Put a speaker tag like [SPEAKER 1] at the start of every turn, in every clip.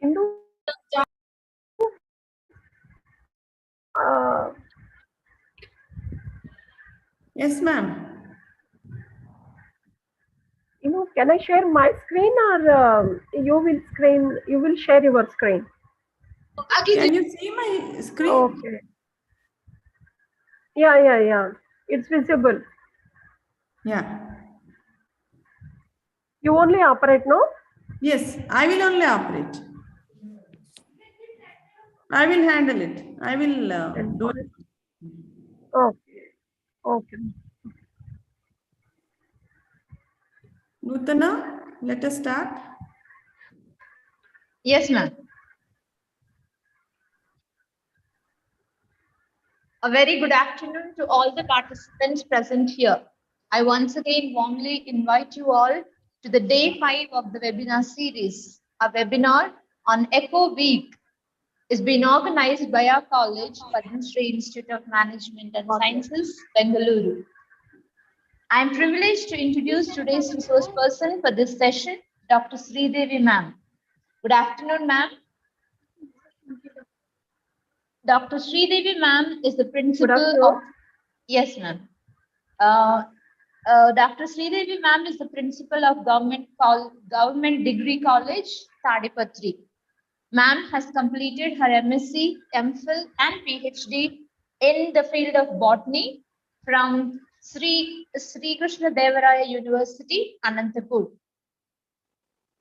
[SPEAKER 1] Indu,
[SPEAKER 2] Yes, ma'am.
[SPEAKER 1] Can I share my screen or you will share your screen?
[SPEAKER 2] Can you see my screen?
[SPEAKER 1] Okay. Yeah. It's visible.
[SPEAKER 2] Yeah.
[SPEAKER 1] You only operate, no?
[SPEAKER 2] Yes, I will only operate. I will handle it. I will do it.
[SPEAKER 1] Okay.
[SPEAKER 2] Nutana, let us start.
[SPEAKER 3] Yes, ma'am. A very good afternoon to all the participants present here. I once again warmly invite you all to the day 5 of the webinar series. A webinar on Eco Week is being organized by our college, Padma Shri Institute of Management and Sciences, Bengaluru. I am privileged to introduce today's resource person for this session, Dr. Sridevi ma'am. Good afternoon, ma'am. Dr. Sridevi ma'am is the principal of, yes, ma'am. Dr. Sridevi ma'am is the principal of Government Degree College, Tadipatri. Ma'am has completed her MSc, MPhil and PhD in the field of botany from Sri Krishna Devaraya University, Anantapur.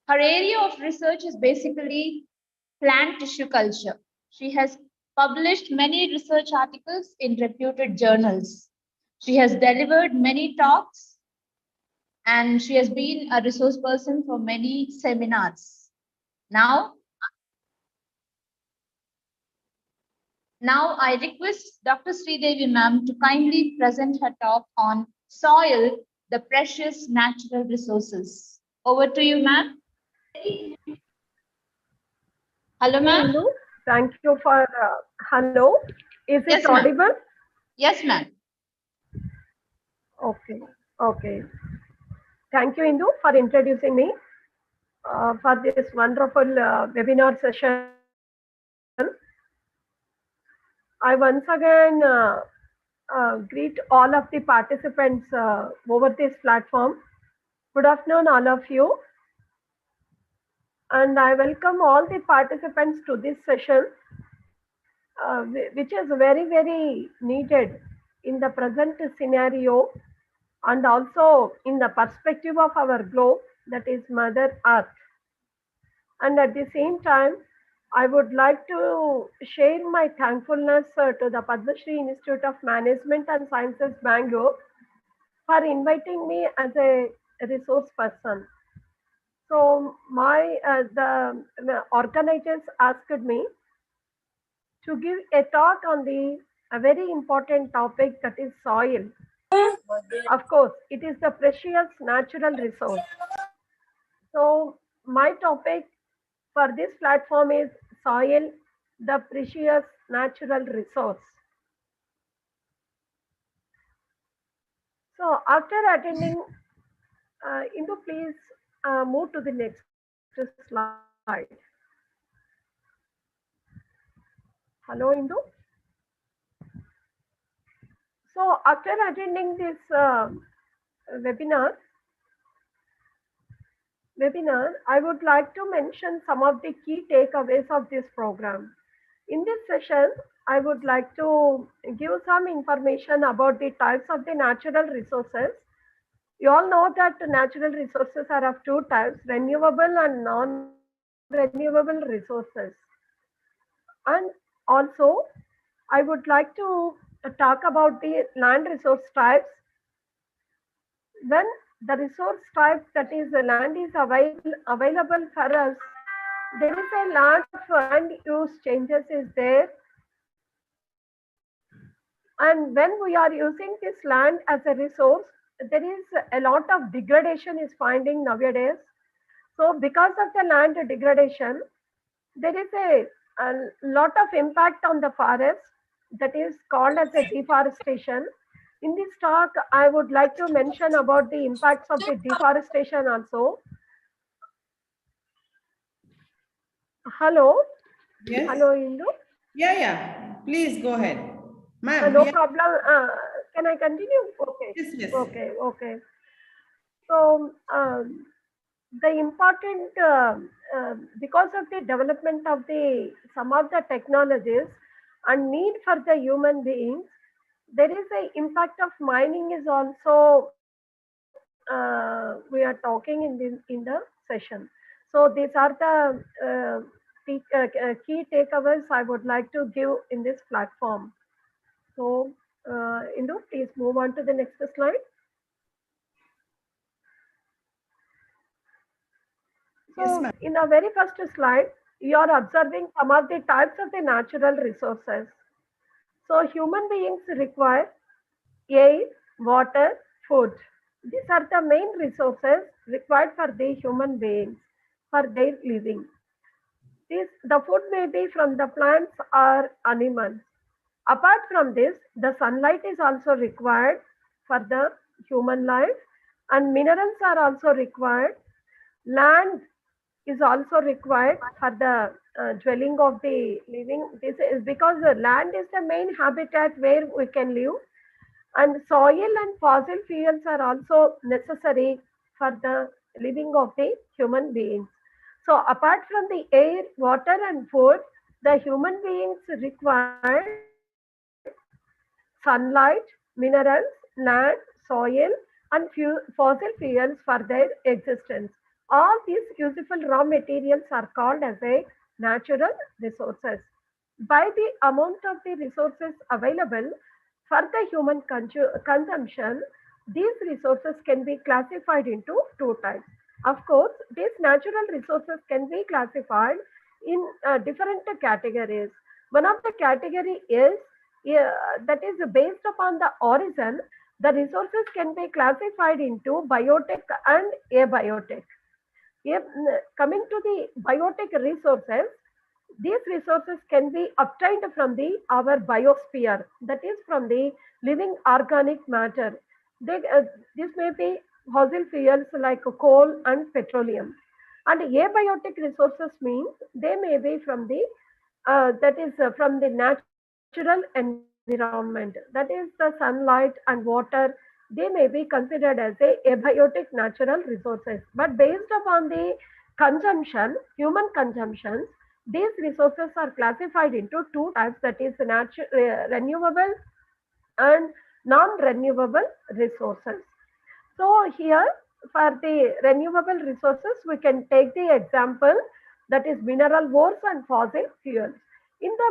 [SPEAKER 3] Her area of research is basically plant tissue culture. She has published many research articles in reputed journals. She has delivered many talks and she has been a resource person for many seminars. Now I request Dr. Sridevi ma'am to kindly present her talk on soil, the precious natural resources. Over to you, ma'am. Hello, ma'am.
[SPEAKER 1] Thank you for hello. Is it audible?
[SPEAKER 3] Yes, ma'am.
[SPEAKER 1] Okay. Thank you, Indu, for introducing me for this wonderful webinar session. I once again greet all of the participants over this platform. Good afternoon, all of you. And I welcome all the participants to this session, which is very, very needed in the present scenario and also in the perspective of our globe, that is Mother Earth. And at the same time, I would like to share my thankfulness to the Padma Shri Institute of Management and Sciences, Bangalore, for inviting me as a resource person. So the organizers asked me to give a talk on a very important topic, that is soil. Of course, it is the precious natural resource. So my topic for this platform is soil, the precious natural resource. So after attending, Indu, please move to the next slide. Hello, Indu. So after attending this webinar, I would like to mention some of the key takeaways of this program. In this session, I would like to give some information about the types of the natural resources. You all know that natural resources are of two types, renewable and non-renewable resources. And also, I would like to talk about the land resource types. When the resource type, that is the land, is available for us, there is a lot of land use changes is there. And when we are using this land as a resource, there is a lot of degradation is finding nowadays. So because of the land degradation, there is a lot of impact on the forest, that is called as a deforestation. In this talk, I would like to mention about the impacts of the deforestation also. Hello,
[SPEAKER 2] Yes.
[SPEAKER 1] hello, Indu.
[SPEAKER 2] Yeah, yeah. Please go ahead. Ma'am,
[SPEAKER 1] No
[SPEAKER 2] we are.
[SPEAKER 1] problem. Can I continue? Okay,
[SPEAKER 2] Yes, yes.
[SPEAKER 1] okay. So the important because of the development of the some of the technologies and need for the human beings, there is a impact of mining is also we are talking in the session. So these are the key takeaways I would like to give in this platform. So, Indu, please move on to the next slide.
[SPEAKER 2] Yes,
[SPEAKER 1] So,
[SPEAKER 2] ma'am.
[SPEAKER 1] in the very first slide, you are observing some of the types of the natural resources. So, human beings require air, water, food. These are the main resources required for the human beings for their living. The food may be from the plants or animals. Apart from this, the sunlight is also required for the human life, and minerals are also required. Land is also required for the dwelling of the living. This is because the land is the main habitat where we can live, and soil and fossil fuels are also necessary for the living of the human beings. So apart from the air, water and food, the human beings require sunlight, minerals, land, soil, and fossil fuels for their existence. All these useful raw materials are called as a natural resources. By the amount of the resources available for the human consumption, these resources can be classified into two types. Of course, these natural resources can be classified in different categories. One of the category is that is based upon the origin. The resources can be classified into biotic and abiotic. If, coming to the biotic resources, these resources can be obtained from the our biosphere, that is from the living organic matter. This may be fossil fuels like coal and petroleum. And abiotic resources means they may be from the that is from the natural environment, that is the sunlight and water. They may be considered as a abiotic natural resources, but based upon the consumption, human consumptions, these resources are classified into two types, that is renewable and non-renewable resources. So here for the renewable resources, we can take the example that is mineral ores and fossil fuels. In the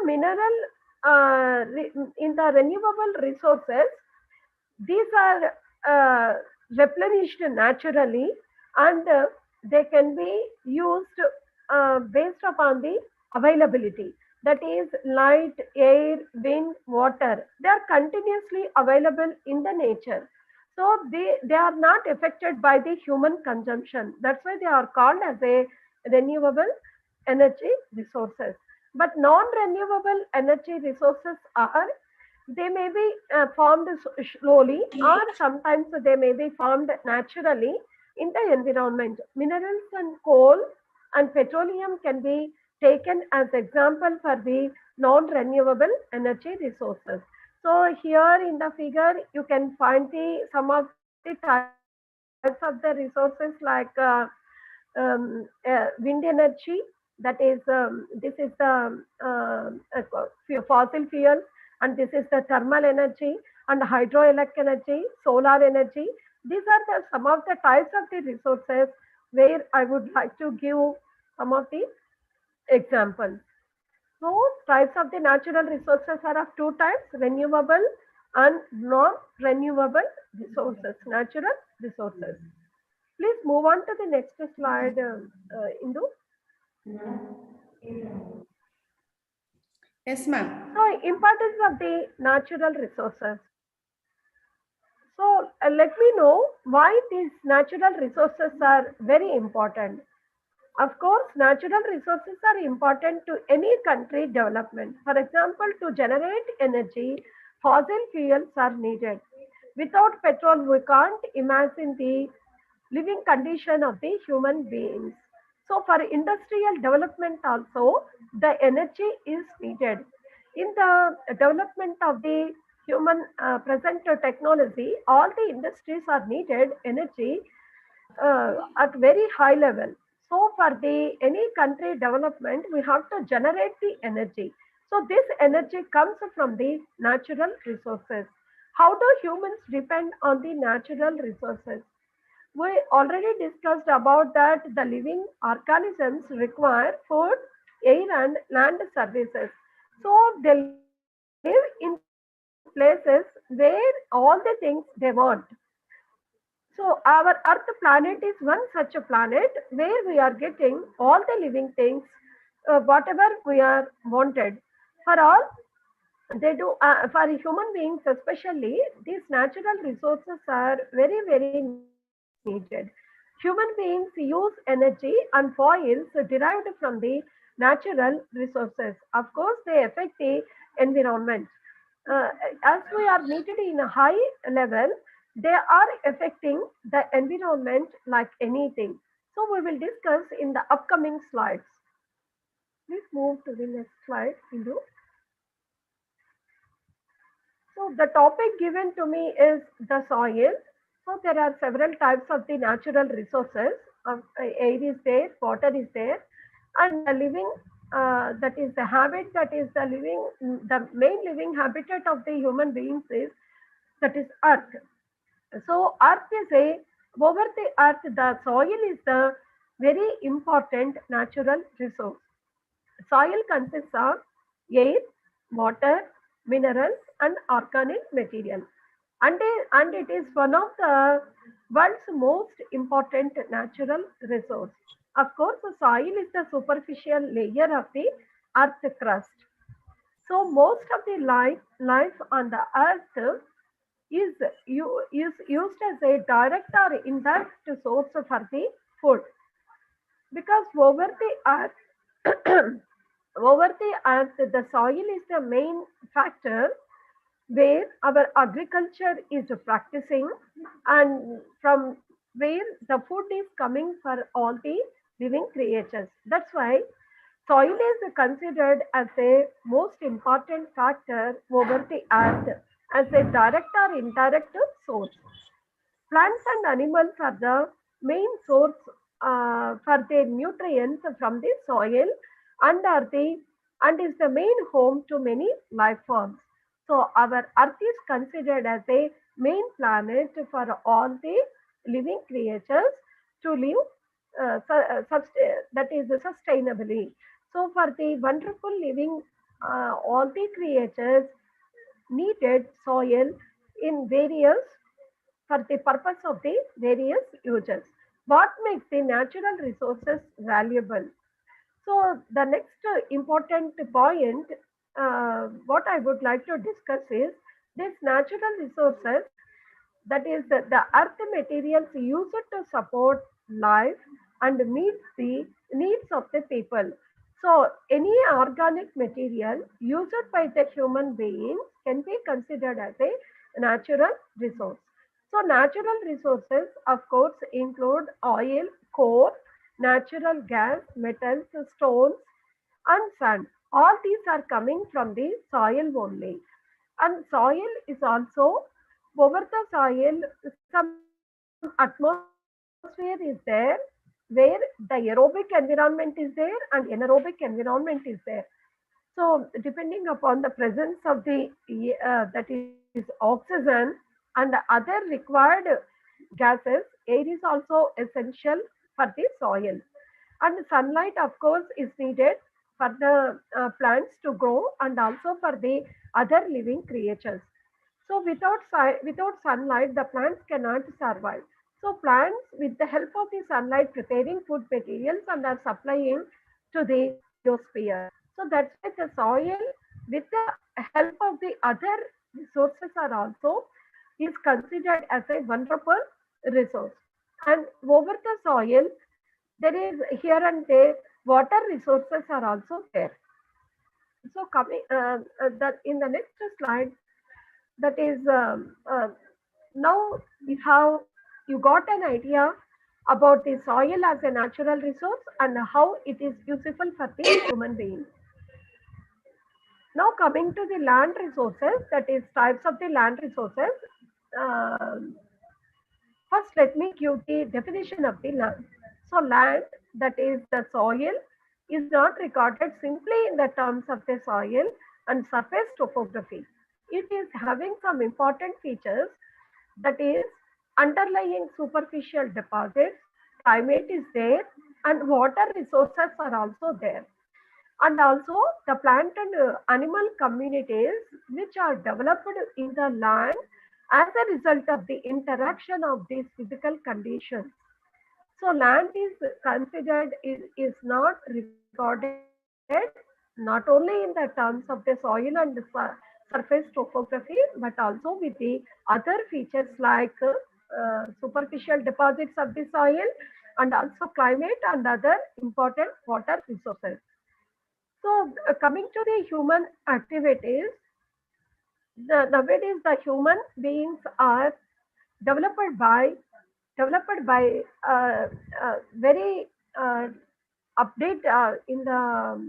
[SPEAKER 1] in the renewable resources, these are replenished naturally, and they can be used based upon the availability. That is light, air, wind, water. They are continuously available in the nature. So they are not affected by the human consumption. That's why they are called as a renewable energy resources. But non-renewable energy resources are, they may be formed slowly, or sometimes they may be formed naturally in the environment. Minerals and coal and petroleum can be taken as example for the non-renewable energy resources. So here in the figure you can find the some of the types of the resources like wind energy, that is this is the fossil fuel, and this is the thermal energy and hydroelectric energy, solar energy. These are some of the types of the resources where I would like to give some of the examples. So types of the natural resources are of two types: renewable and non-renewable resources, natural resources. Please move on to the next slide, Indu.
[SPEAKER 2] Yes, ma'am.
[SPEAKER 1] So, importance of the natural resources. So, let me know why these natural resources are very important. Of course, natural resources are important to any country development. For example, to generate energy, fossil fuels are needed. Without petrol, we can't imagine the living condition of the human beings. So for industrial development also, the energy is needed. In the development of the human present technology, all the industries are needed energy at very high level. So for the any country development, we have to generate the energy. So this energy comes from the natural resources. How do humans depend on the natural resources? We already discussed about that the living organisms require food, air and land services. So they live in places where all the things they want. So our Earth planet is one such a planet where we are getting all the living things, whatever we are wanted. For all they do, for human beings especially, these natural resources are very needed. Human beings use energy and foils derived from the natural resources. Of course, they affect the environment. uh, as we are needed in a high level, they are affecting the environment like anything. So we will discuss in the upcoming slides. Please move to the next slide, Hindu. So the topic given to me is the soil. So there are several types of the natural resources. Air is there, water is there, and the living, that is the habit, that is the living, the main living habitat of the human beings is, that is earth. So earth is a, over the earth, the soil is the very important natural resource. Soil consists of air, water, minerals, and organic material. And it is one of the world's most important natural resource. Of course, the soil is the superficial layer of the earth crust. So most of the life on the earth is, is used as a direct or indirect source for the food, because over the earth over the earth, the soil is the main factor where our agriculture is practicing, and from where the food is coming for all the living creatures. That's why soil is considered as a most important factor over the earth as a direct or indirect source. Plants and animals are the main source for their nutrients from the soil, and are the and is the main home to many life forms. So our earth is considered as a main planet for all the living creatures to live, that is sustainably. So for the wonderful living, all the creatures needed soil in various, for the purpose of the various uses. What makes the natural resources valuable? So the next important point, what I would like to discuss is these natural resources, that is the earth materials used to support life and meet the needs of the people. So any organic material used by the human beings can be considered as a natural resource. So natural resources of course include oil, coal, natural gas, metals, stones and sand. All these are coming from the soil only. And soil is also, over the soil, some atmosphere is there where the aerobic environment is there and anaerobic environment is there. So depending upon the presence of the that is oxygen and other required gases, air is also essential for the soil. And sunlight of course is needed for the plants to grow and also for the other living creatures. So without sunlight, the plants cannot survive. So plants, with the help of the sunlight, preparing food materials and are supplying to the biosphere. So that's why the soil, with the help of the other resources, are also is considered as a wonderful resource. And over the soil, there is here and there water resources are also there. So coming that in the next slide, that is now you got an idea about the soil as a natural resource and how it is useful for the human being. Now coming to the land resources, that is types of the land resources. Um First, let me give the definition of the land. So, land, that is the soil, is not recorded simply in the terms of the soil and surface topography. It is having some important features, that is, underlying superficial deposits, climate is there, and water resources are also there. And also the plant and animal communities which are developed in the land as a result of the interaction of these physical conditions. So land is considered is not recorded not only in the terms of the soil and the surface topography, but also with the other features like superficial deposits of the soil and also climate and other important water resources. So coming to the human activities, nowadays the human beings are developed by very update in the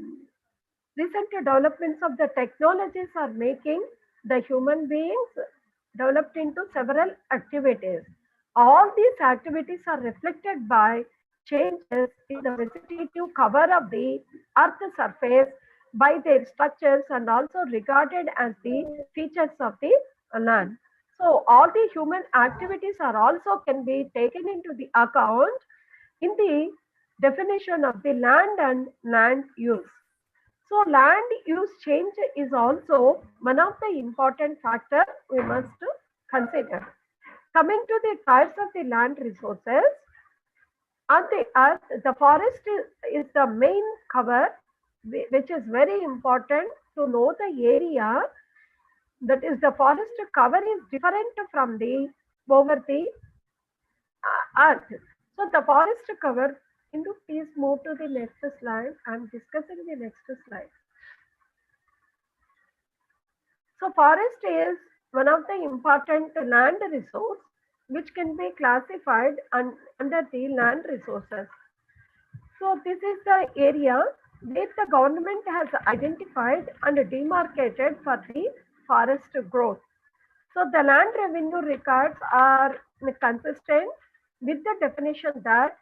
[SPEAKER 1] recent developments of the technologies are making the human beings developed into several activities. All these activities are reflected by changes in the vegetative cover of the earth surface by their structures and also regarded as the features of the land. So all the human activities are also can be taken into the account in the definition of the land and land use. So land use change is also one of the important factor we must consider. Coming to the types of the land resources, on the earth, the forest is the main cover, which is very important to know the area. That is, the forest cover is different from the over the earth. So the forest cover, Indu, please move to the next slide. I am discussing the next slide. So forest is one of the important land resource which can be classified under the land resources. So this is the area where the government has identified and demarcated for the forest growth. So the land revenue records are consistent with the definition that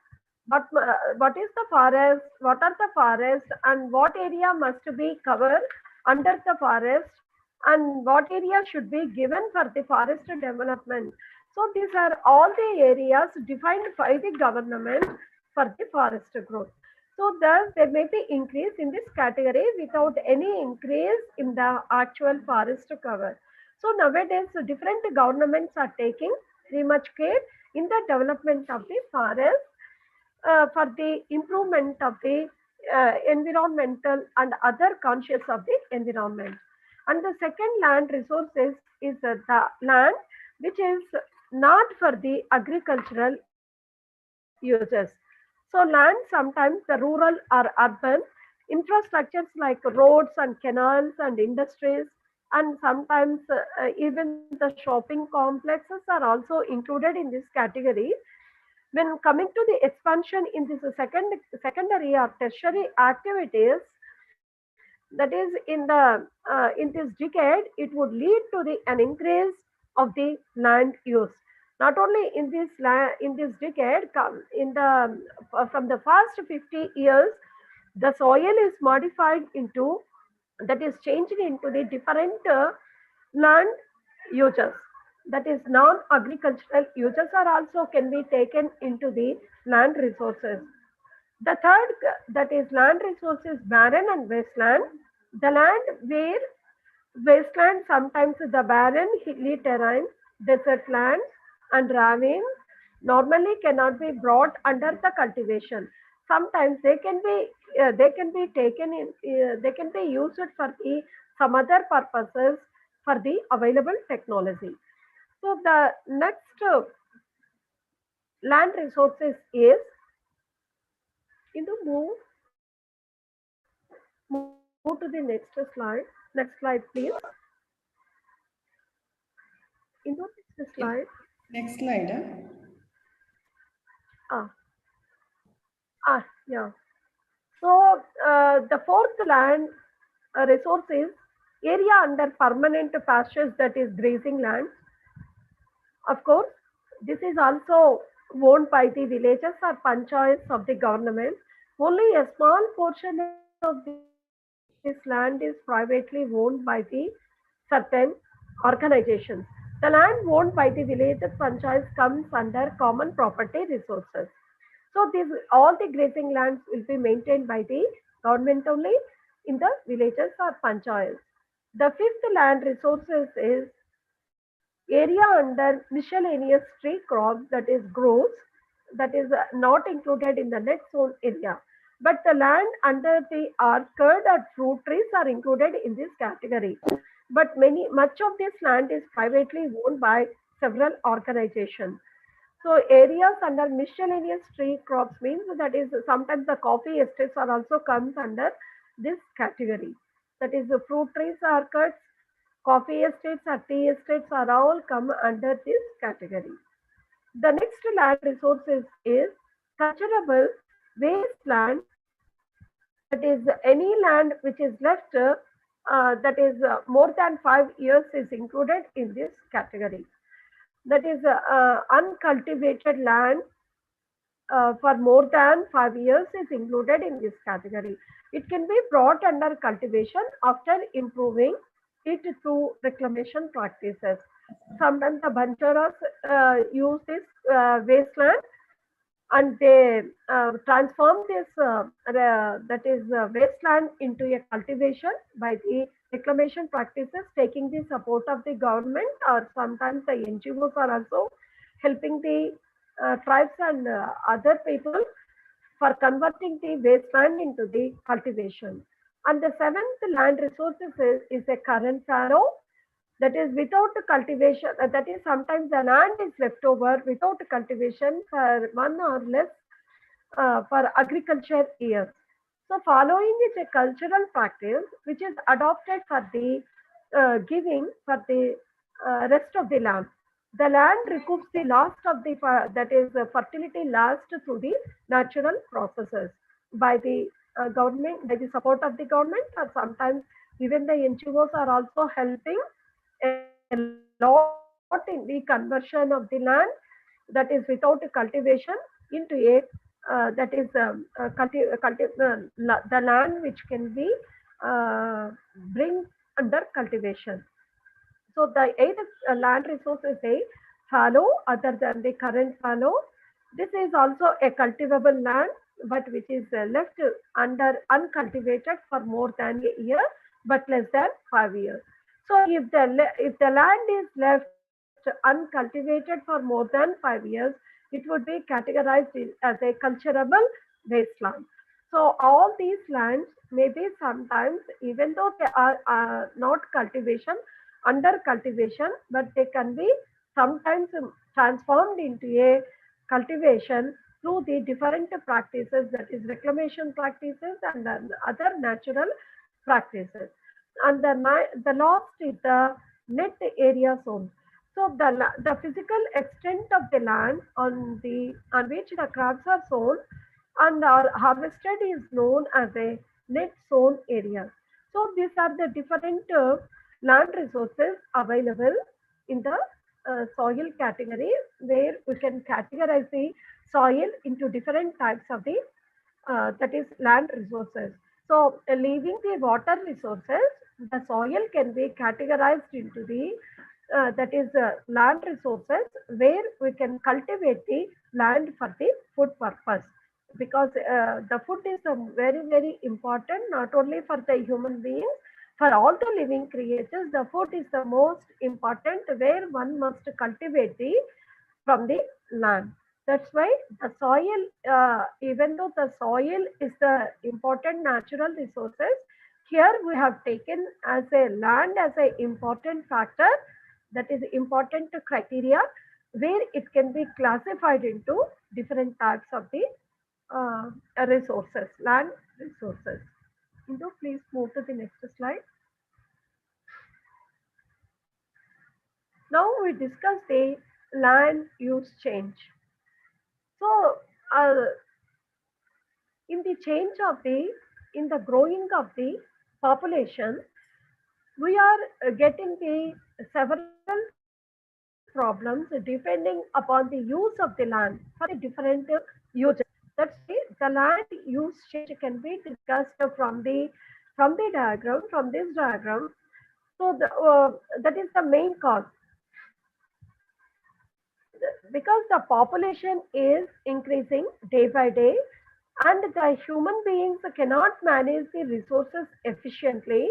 [SPEAKER 1] what is the forest, what are the forests, and what area must be covered under the forest, and what area should be given for the forest development. So these are all the areas defined by the government for the forest growth. So thus there may be increase in this category without any increase in the actual forest cover. So nowadays different governments are taking very much care in the development of the forest for the improvement of the environmental and other conscious of the environment. And the second land resources is the land which is not for the agricultural uses. So land sometimes the rural or urban infrastructures like roads and canals and industries, and sometimes even the shopping complexes are also included in this category. When coming to the expansion in this secondary or tertiary activities, that is in this decade, it would lead to the an increase of the land use. Not only in this decade, in the from the first 50 years, the soil is modified into, that is changed into the different land uses, that is non-agricultural uses are also can be taken into the land resources. The third, that is land resources, barren and wasteland. The land where wasteland, sometimes the barren hilly terrain, desert lands and ravines normally cannot be brought under the cultivation. Sometimes they can be taken in, they can be used for the some other purposes for the available technology. So the next land resources is in the move to the next slide. Next slide, please. In the next slide.
[SPEAKER 2] Next slide.
[SPEAKER 1] Ah. Yeah. So the fourth land resource is area under permanent pastures, that is grazing land. Of course, this is also owned by the villages or panchayats of the government. Only a small portion of this land is privately owned by the certain organizations. The land owned by the villages panchayats comes under common property resources. So these all the grazing lands will be maintained by the government only in the villages or panchayats. The fifth land resources is area under miscellaneous tree crops, that is groves, that is not included in the net zone area. But the land under the orchard or fruit trees are included in this category. But much of this land is privately owned by several organizations. So areas under miscellaneous tree crops means that is sometimes the coffee estates are also comes under this category. That is the fruit trees, orchards, coffee estates or tea estates are all come under this category. The next land resources is culturable wasteland, that is any land which is left that is more than 5 years is included in this category. That is uncultivated land for more than 5 years is included in this category. It can be brought under cultivation after improving it through reclamation practices. Sometimes the bancharas use this wasteland and they transform this that is wasteland into a cultivation by the reclamation practices, taking the support of the government, or sometimes the NGOs are also helping the tribes and other people for converting the wasteland into the cultivation. And the seventh land resources is a current fallow, that is without cultivation, that is sometimes the land is left over without cultivation for one or less for agriculture years. So following is a cultural practice which is adopted for the giving for the rest of the land. The land recoups the last of the that is fertility lost through the natural processes by the government, by the support of the government, or sometimes even the NGOs are also helping a lot in the conversion of the land that is without cultivation into a that is the land which can be bring under cultivation. So the eighth land resource is a fallow other than the current fallow. This is also a cultivable land, but which is left under uncultivated for more than a year, but less than 5 years. So if the land is left uncultivated for more than 5 years, it would be categorized as a culturable wasteland. So all these lands may be sometimes, even though they are not cultivation, under cultivation, but they can be sometimes transformed into a cultivation through the different practices, that is reclamation practices and then other natural practices. And the last is the net area zone. So the physical extent of the land on which the crops are sown and are harvested is known as a net zone area. So these are the different land resources available in the soil category, where we can categorize the soil into different types of the that is land resources. So leaving the water resources, the soil can be categorized into the that is land resources, where we can cultivate the land for the food purpose, because the food is very important, not only for the human beings, for all the living creatures. The food is the most important, where one must cultivate the from the land. That's why the soil, even though the soil is the important natural resources, here we have taken as a land as a important factor, that is important criteria, where it can be classified into different types of the resources, land resources. Indo, please move to the next slide. Now we discuss the land use change. So, uh, in the change of the in the growing of the population, we are getting the several problems depending upon the use of the land for the different uses. That's why the land use change can be discussed from the diagram, from this diagram. So that is the main cause, because the population is increasing day by day, and the human beings cannot manage the resources efficiently.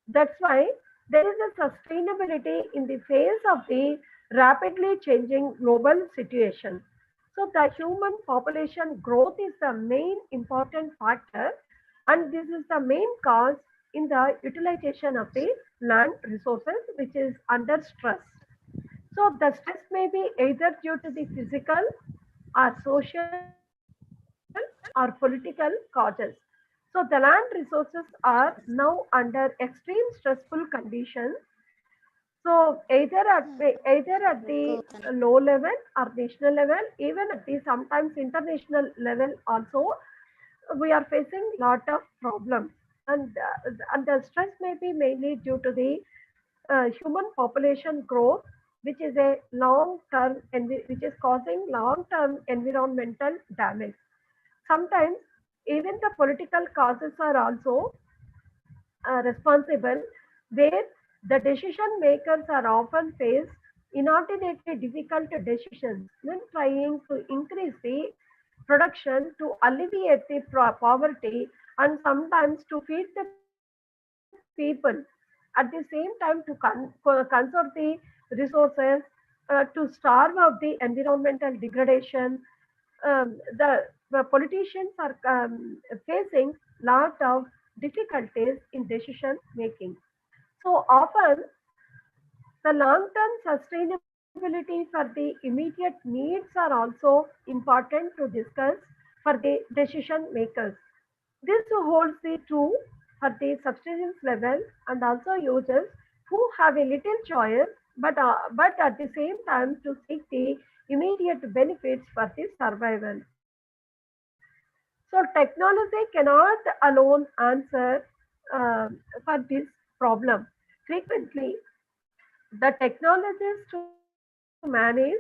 [SPEAKER 1] That's why there is a sustainability in the face of the rapidly changing global situation. So the human population growth is the main important factor, and this is the main cause in the utilization of the land resources, which is under stress. So the stress may be either due to the physical or social or political causes. So the land resources are now under extreme stressful conditions. So either at the low level or national level, even at the sometimes international level also, we are facing lot of problems. And the stress may be mainly due to the human population growth, which is a long term which is causing long term environmental damage. Sometimes even the political causes are also responsible, where the decision makers are often faced inordinately difficult decisions when trying to increase the production to alleviate the poverty, and sometimes to feed the people, at the same time to conserve the resources, to starve out the environmental degradation. The politicians are facing lot of difficulties in decision making. So often the long term sustainability for the immediate needs are also important to discuss for the decision makers. This holds the true for the subsistence level and also users who have a little choice, but at the same time to seek the immediate benefits for the survival. So technology cannot alone answer for this problem. Frequently, the technologies to manage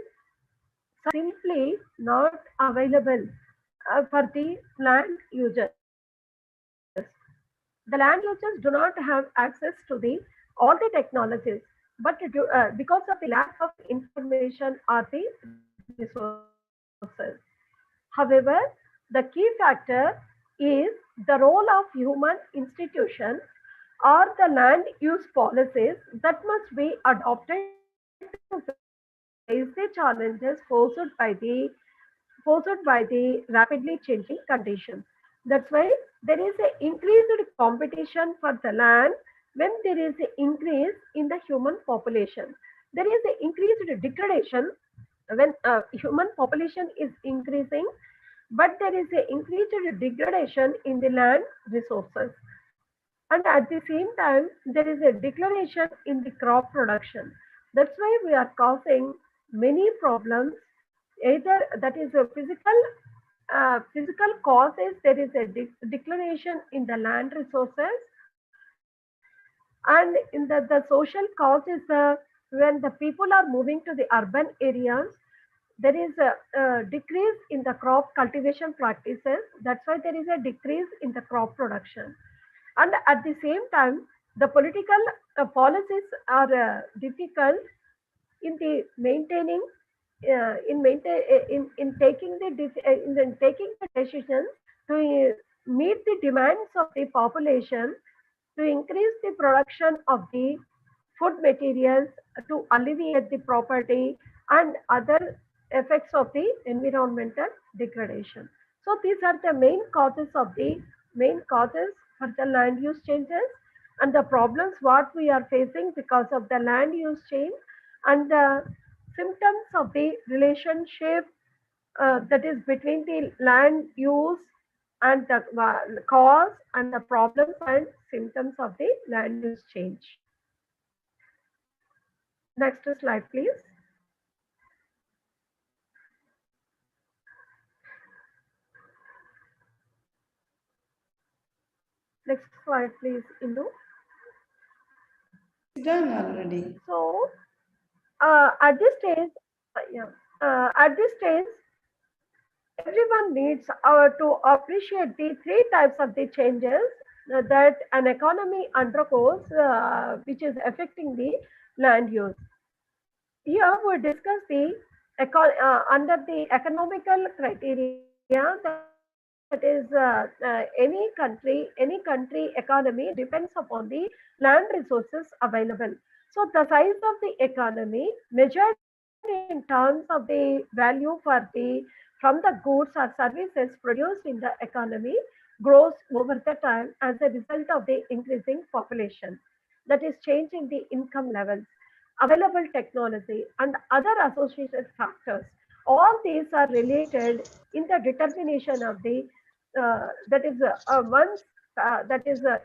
[SPEAKER 1] simply not available for the land users. The land users do not have access to the all the technologies, but because of the lack of information or the resources. However, the key factor is the role of human institution or the land use policies that must be adopted to face the challenges posed by the rapidly changing conditions. That's why there is a increased competition for the land when there is an increase in the human population. There is a increased degradation when human population is increasing, but there is a increased degradation in the land resources. And at the same time, there is a declaration in the crop production. That's why we are causing many problems. Either that is a physical causes, there is a declaration in the land resources, and in the social cause is when the people are moving to the urban areas, there is a decrease in the crop cultivation practices. That's why there is a decrease in the crop production. And at the same time, the political policies are difficult in the maintaining in taking in taking the decisions to meet the demands of the population, to increase the production of the food materials, to alleviate the property and other effects of the environmental degradation. So these are the main causes for the land use changes, and the problems what we are facing because of the land use change, and the symptoms of the relationship that is between the land use and the cause and the problems and symptoms of the land use change. Next slide, please. Next slide, please, Indu.
[SPEAKER 2] Done already.
[SPEAKER 1] So, at this stage, at this stage, everyone needs to appreciate the three types of the changes that an economy undergoes, which is affecting the land use. Here we discuss the under the economical criteria, that is any country economy depends upon the land resources available. So the size of the economy measured in terms of the value from the goods or services produced in the economy grows over the time as a result of the increasing population, that is changing the income levels, available technology, and other associated factors. All these are related in the determination of the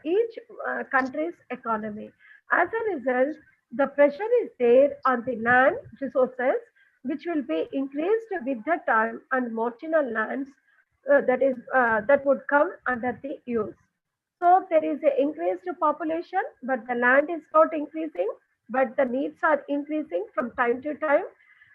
[SPEAKER 1] each country's economy. As a result, the pressure is there on the land resources, which will be increased with the time, and marginal lands that would come under the use. So there is an increased population, but the land is not increasing, but the needs are increasing from time to time,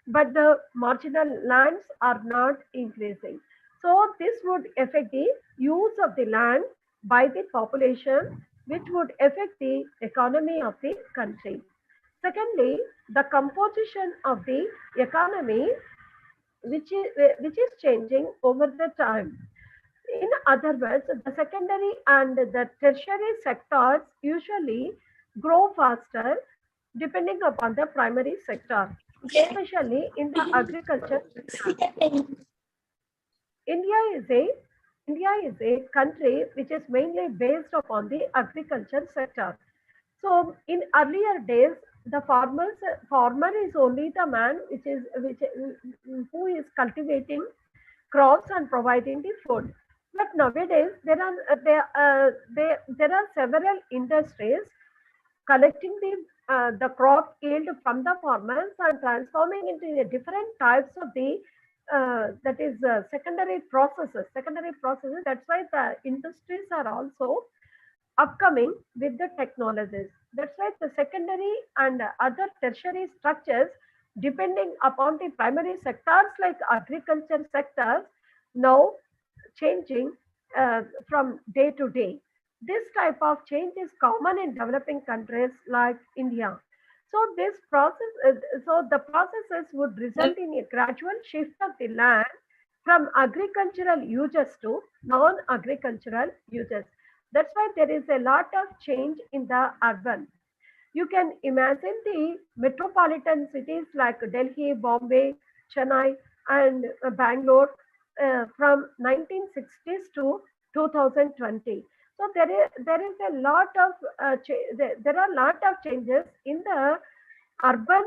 [SPEAKER 1] but the marginal lands are not increasing. So this would affect the use of the land by the population, which would affect the economy of the country. Secondly, the composition of the economy, which is changing over the time. In other words, the secondary and the tertiary sectors usually grow faster depending upon the primary sector, especially in the agriculture sector. India is a India is a country which is mainly based upon the agriculture sector. So in earlier days, the farmer is only the man which who is cultivating crops and providing the food. But nowadays there are several industries collecting the crop yield from the farmers and transforming into the different types of the that is secondary processes. Secondary processes. That's why the industries are also upcoming with the technologies. That's why the secondary and other tertiary structures, depending upon the primary sectors like agriculture sectors, now changing from day to day. This type of change is common in developing countries like India. So the processes would result in a gradual shift of the land from agricultural uses to non-agricultural uses. That's why there is a lot of change in the urban. You can imagine the metropolitan cities like Delhi, Bombay, Chennai, and Bangalore from 1960s to 2020. So there is a lot of there are a lot of changes in the urban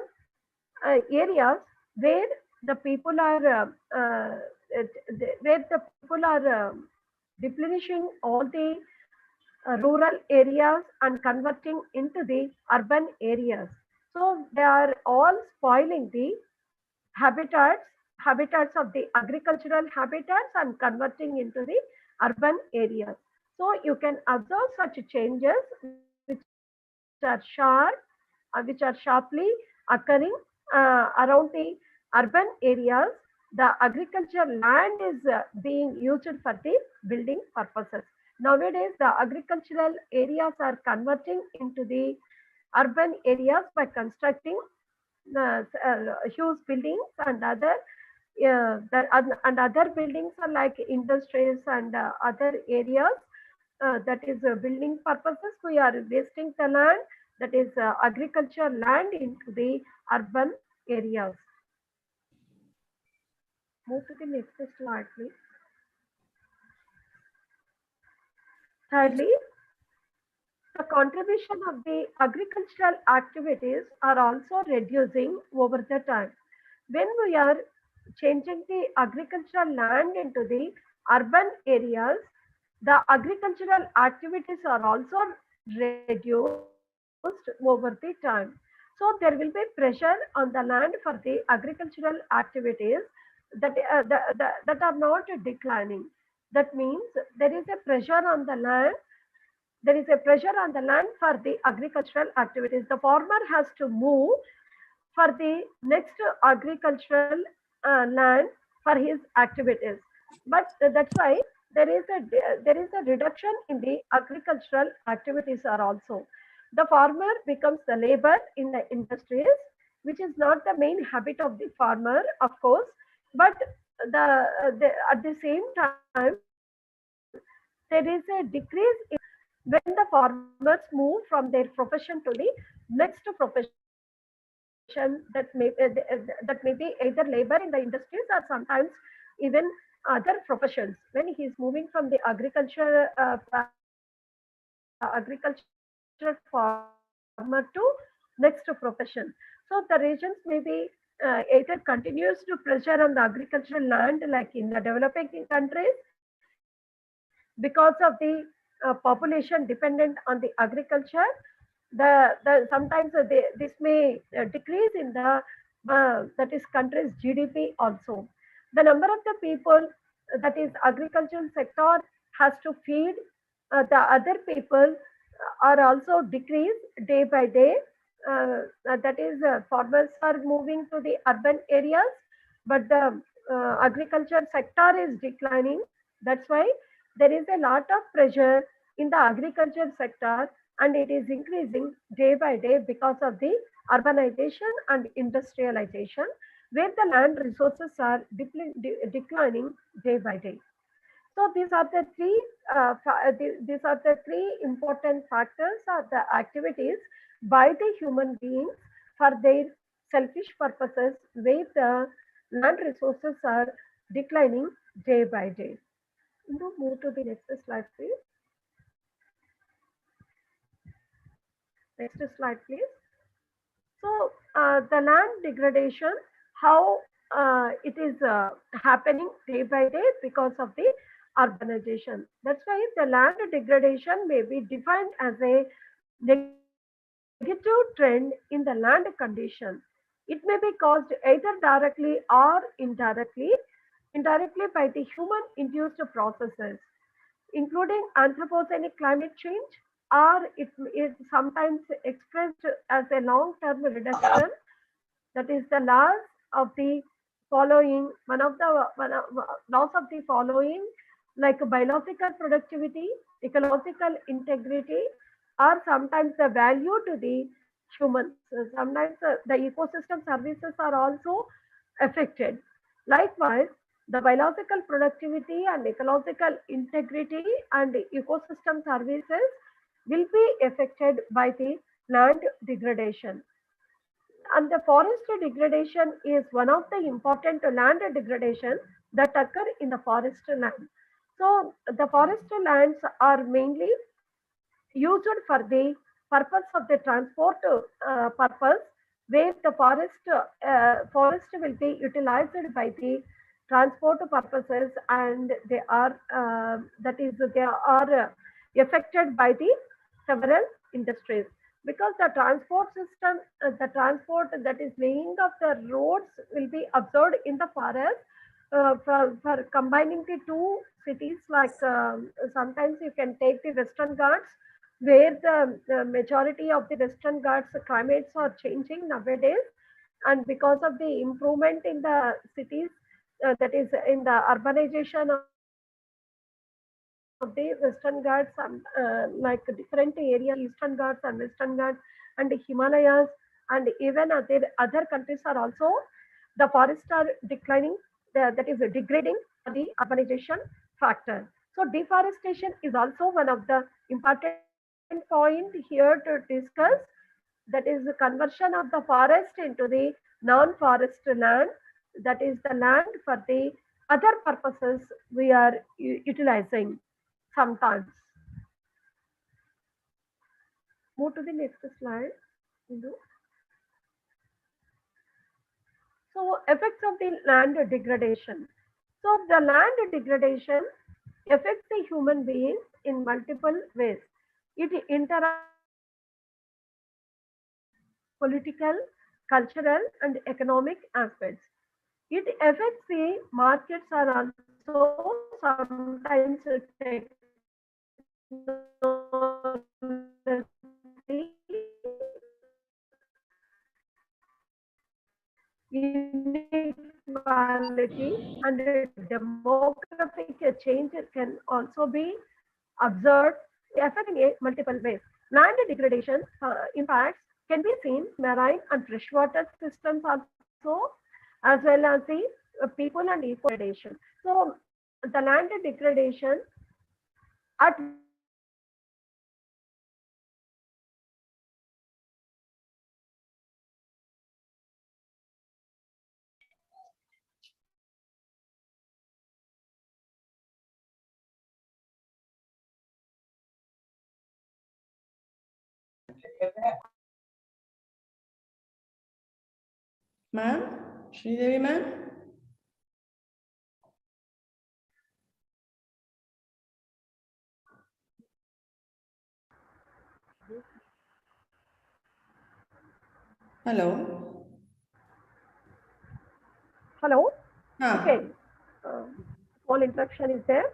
[SPEAKER 1] areas where the people are replenishing all the rural areas and converting into the urban areas. So they are all spoiling the habitats, habitats of the agricultural habitats and converting into the urban areas. So you can observe such changes which are sharply occurring around the urban areas. The agricultural land is being used for the building purposes. Nowadays, the agricultural areas are converting into the urban areas by constructing huge buildings and other buildings are like industries and other areas. That is building purposes. We are wasting the land, that is agricultural land, into the urban areas. Move to the next slide, please. Thirdly, the contribution of the agricultural activities are also reducing over the time. When we are changing the agricultural land into the urban areas, the agricultural activities are also reduced over the time. So there will be pressure on the land for the agricultural activities that are not declining. That means there is a pressure on the land there is a pressure on the land for the agricultural activities. The farmer has to move for the next agricultural land for his activities. But that's why there is a reduction in the agricultural activities are also. The farmer becomes the labor in the industries, which is not the main habit of the farmer, of course. But at the same time, there is a decrease in when the farmers move from their profession to the next profession, that may be either labor in the industries or sometimes even other professions. When he is moving from the agriculture farmer to next profession, so the regions may be either continues to pressure on the agricultural land, like in the developing countries, because of the population dependent on the agriculture. Sometimes this may decrease in the that is country's GDP also. The number of the people, that is agricultural sector, has to feed the other people are also decreased day by day. That is farmers are moving to the urban areas, but the agriculture sector is declining. That's why there is a lot of pressure in the agriculture sector, and it is increasing day by day because of the urbanization and industrialization, where the land resources are declining day by day. So these are the three important factors or the activities by the human beings for their selfish purposes, where the land resources are declining day by day. Move to the next slide, please. Next slide, please. So the land degradation, how it is happening day by day because of the urbanization. That's why the land degradation may be defined as a negative trend in the land condition. It may be caused either directly or indirectly by the human induced processes, including anthropogenic climate change, or it is sometimes expressed as a long-term reduction, that is the loss of the following, loss of the following, like biological productivity, ecological integrity, or sometimes the value to the humans. Sometimes the ecosystem services are also affected. Likewise, the biological productivity and ecological integrity and ecosystem services will be affected by the land degradation. And the forest degradation is one of the important land degradation that occur in the forest land. So the forest lands are mainly used for the purpose of the transport purpose, where the forest will be utilized by the transport purposes, and they are affected by the several industries, because the transport system, the transport that is laying of the roads will be observed in the forest, for combining the two cities, like sometimes you can take the Western Ghats, where the majority of the Western Ghats climates are changing nowadays, and because of the improvement in the cities, that is in the urbanization of the Western Ghats, and like different areas like Eastern Ghats and Western Ghats and the Himalayas, and even other countries are also, the forests are declining, that is degrading for the urbanization factor. So deforestation is also one of the important point here to discuss, that is the conversion of the forest into the non-forest land, that is the land for the other purposes we are utilizing sometimes. Move to the next slide. Indu. So effects of the land degradation. So the land degradation affects the human beings in multiple ways. It interacts with the political, cultural, and economic aspects. It affects the markets, are also sometimes technological, inequality and demographic change can also be observed affecting multiple ways. Land degradation impacts can be seen marine and freshwater systems also, as well as the people and eco degradation. So the land degradation at various levels
[SPEAKER 2] Ma'am, Sridevi ma'am? Hello?
[SPEAKER 1] Hello.
[SPEAKER 2] Huh.
[SPEAKER 1] Okay. Uh, Small interruption is there.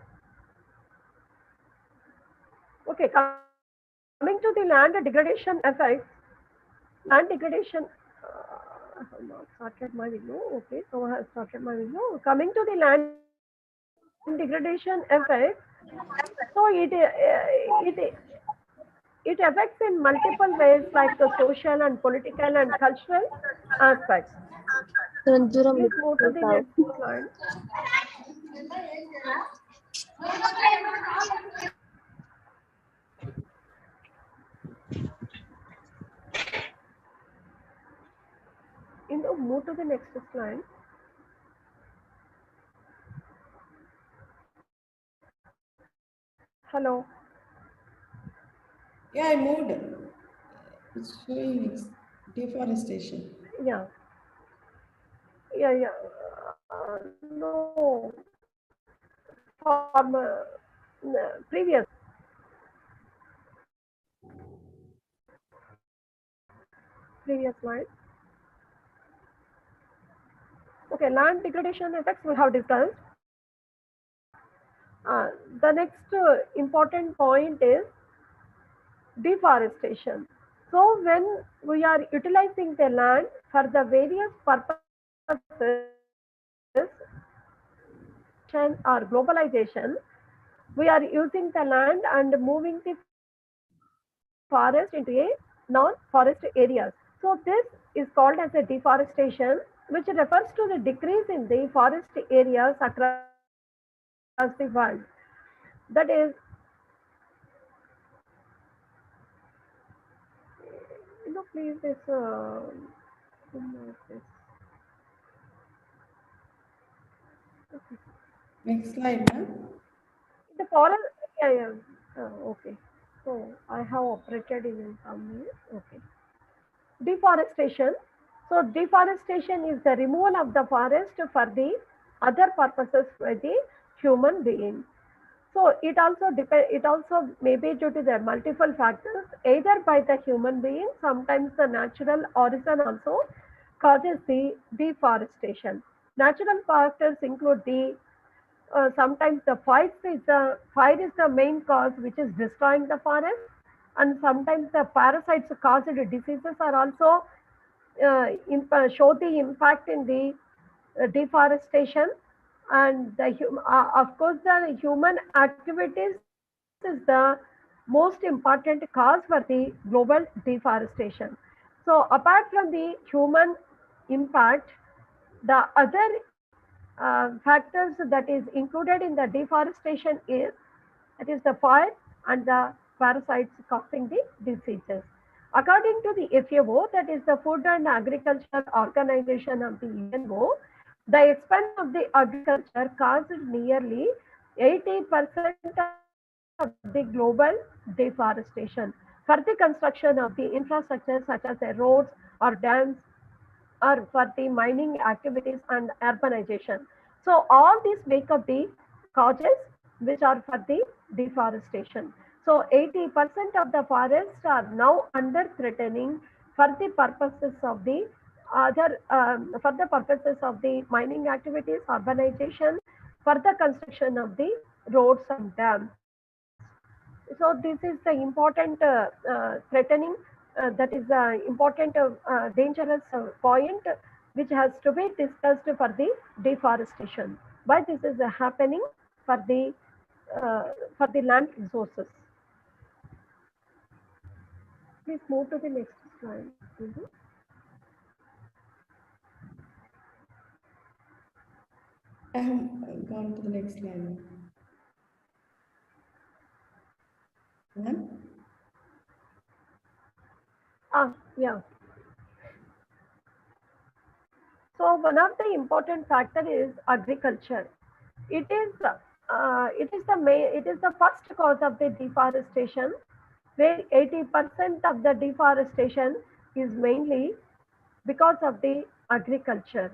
[SPEAKER 1] Okay. Coming to the land degradation effects. Land degradation. I have not started my video. Okay. So I have started my video. Coming to the land degradation effects. So it affects in multiple ways, like the social and political and cultural aspects. Please move to the next slide. Move to the next slide. Hello.
[SPEAKER 2] Yeah, I moved. It's showing deforestation.
[SPEAKER 1] Yeah. Yeah. No. From previous slide. Okay, land degradation effects we have discussed. The next important point is deforestation. So when we are utilizing the land for the various purposes, or globalization, we are using the land and moving the forest into a non-forest areas. So this is called as a deforestation, which refers to the decrease in the forest areas across the world. That is, please this.
[SPEAKER 2] Next slide, ma'am.
[SPEAKER 1] The forest, yeah. Okay. So I have operated in some way. Okay. Deforestation. So deforestation is the removal of the forest for the other purposes for the human being. So it also it also may be due to the multiple factors, either by the human being, sometimes the natural origin also causes the deforestation. Natural factors include the sometimes the fire is the main cause which is destroying the forest, and sometimes the parasites caused diseases are also show the impact in the deforestation. And of course the human activities is the most important cause for the global deforestation. So apart from the human impact, the other factors that is included in the deforestation is, that is the fire and the parasites causing the diseases. According to the FAO, that is the Food and Agriculture Organization of the UNO, the expansion of the agriculture caused nearly 80% of the global deforestation for the construction of the infrastructure such as the roads or dams, or for the mining activities and urbanization. So all these make up the causes which are for the deforestation. So 80% of the forests are now under threatening for the purposes of the mining activities, urbanization, for the construction of the roads and dams. So this is the important threatening, that is the important dangerous point which has to be discussed for the deforestation. Why this is happening for the land resources. Please move to the next slide. Mhm.
[SPEAKER 2] I have gone to the next slide. Ma'am?
[SPEAKER 1] Yeah. So one of the important factor is agriculture. It is the first cause of the deforestation, where 80% of the deforestation is mainly because of the agriculture.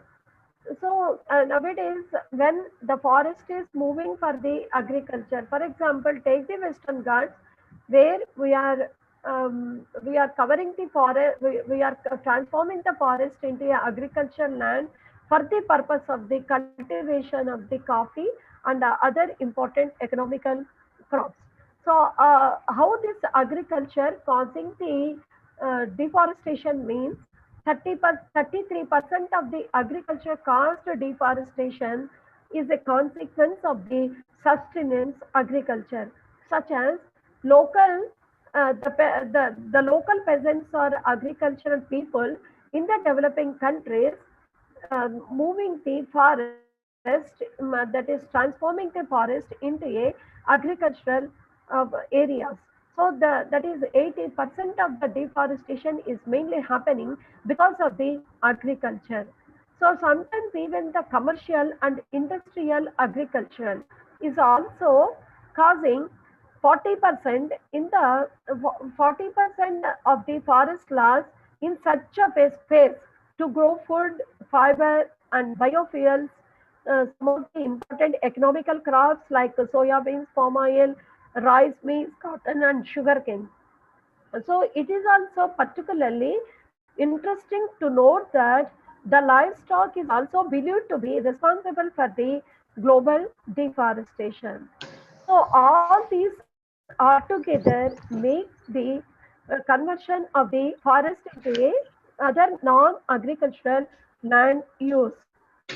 [SPEAKER 1] So nowadays, when the forest is moving for the agriculture, for example, take the Western Ghats, where we are covering the forest, we are transforming the forest into a agricultural land for the purpose of the cultivation of the coffee and other important economical crops. So, how this agriculture causing the deforestation means 33% of the agriculture caused deforestation is a consequence of the sustenance agriculture, such as local the local peasants or agricultural people in the developing countries moving the forest, that is transforming the forest into a agricultural areas. So that is 80% of the deforestation is mainly happening because of the agriculture. So sometimes even the commercial and industrial agriculture is also causing 40% in the 40% of the forest loss in such a phase to grow food, fiber, and biofuels. Some of the important economical crops like soya beans, palm oil, rice, maize, cotton, and sugarcane. So it is also particularly interesting to note that the livestock is also believed to be responsible for the global deforestation. So all these altogether make the conversion of the forest into a other non-agricultural land use,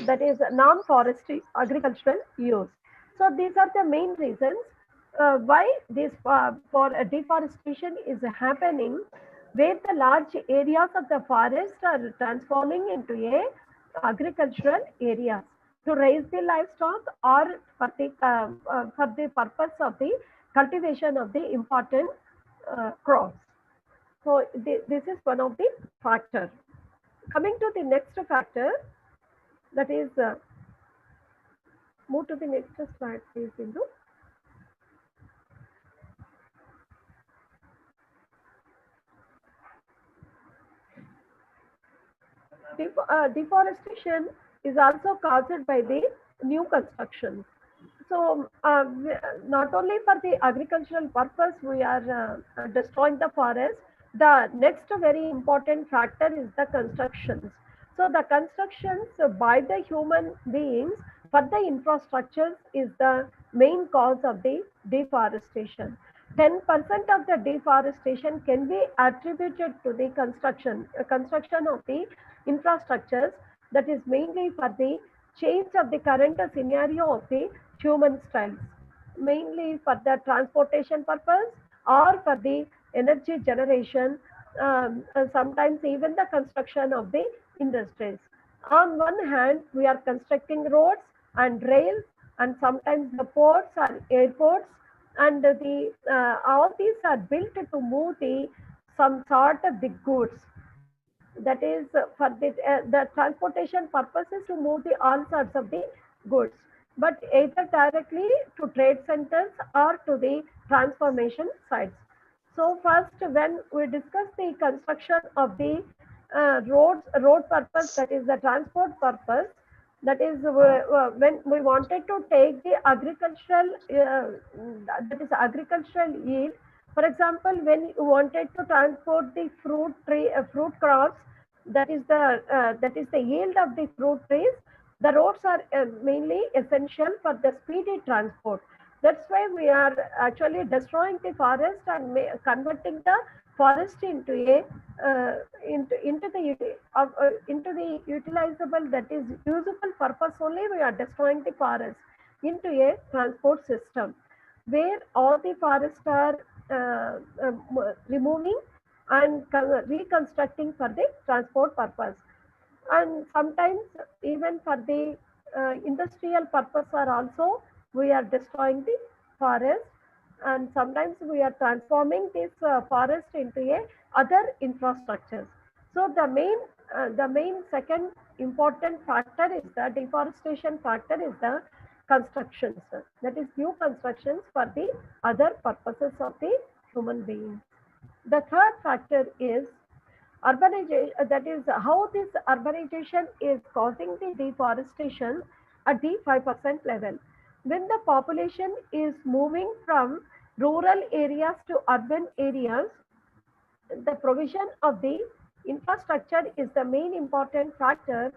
[SPEAKER 1] that is non-forestry agricultural use. So these are the main reasons why this for deforestation is happening, where the large areas of the forest are transforming into a agricultural areas to raise the livestock or for the purpose of the cultivation of the important crops. So this is one of the factor. Coming to the next factor, that is move to the next slide, please, Bindu. Deforestation is also caused by the new construction. So not only for the agricultural purpose we are destroying the forest, the next very important factor is the constructions. So the constructions by the human beings for the infrastructures is the main cause of the deforestation. 10% of the deforestation can be attributed to the construction of the infrastructures, that is mainly for the change of the current scenario of the human styles, mainly for the transportation purpose or for the energy generation, sometimes even the construction of the industries. On one hand, we are constructing roads and rails, and sometimes the ports and airports, and all these are built to move the some sort of the goods, that is the transportation purposes to move the all sorts of the goods, but either directly to trade centers or to the transformation sites. So first, when we discuss the construction of the road purpose, that is the transport purpose, that is when we wanted to take the agricultural, that is agricultural yield. For example, when you wanted to transport the fruit crops, that is the yield of the fruit trees. The roads are mainly essential for the speedy transport. That's why we are actually destroying the forest and converting the forest into a into the utilizable, that is usable purpose only. We are destroying the forest into a transport system where all the forests are removing and reconstructing for the transport purpose, and sometimes even for the industrial purpose are also we are destroying the forest, and sometimes we are transforming this forest into a other infrastructures. So the main second important factor is the deforestation factor is the constructions, that is new constructions for the other purposes of the human beings. The third factor is urbanization, that is how this urbanization is causing the deforestation at the 5% level. When the population is moving from rural areas to urban areas, the provision of the infrastructure is the main important factor,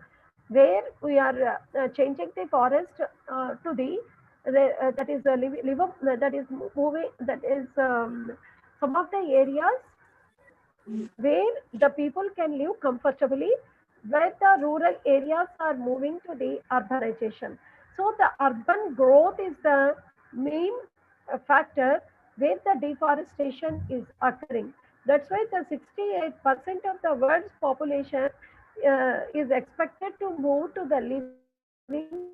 [SPEAKER 1] where we are changing the forest to that is that is moving, that is some of the areas where the people can live comfortably, where the rural areas are moving to the urbanization. So the urban growth is the main factor where the deforestation is occurring. That's why the 68% of the world's population is expected to move to the living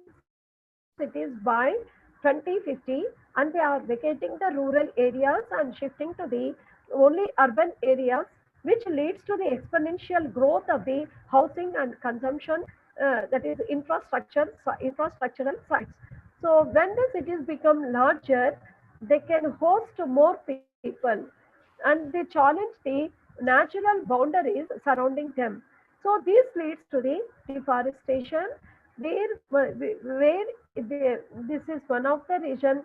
[SPEAKER 1] cities by 2050, and they are vacating the rural areas and shifting to the only urban areas, which leads to the exponential growth of the housing and consumption, that is infrastructural sites. So when the cities become larger, they can host more people, and they challenge the natural boundaries surrounding them. So this leads to the deforestation, where this is one of the reasons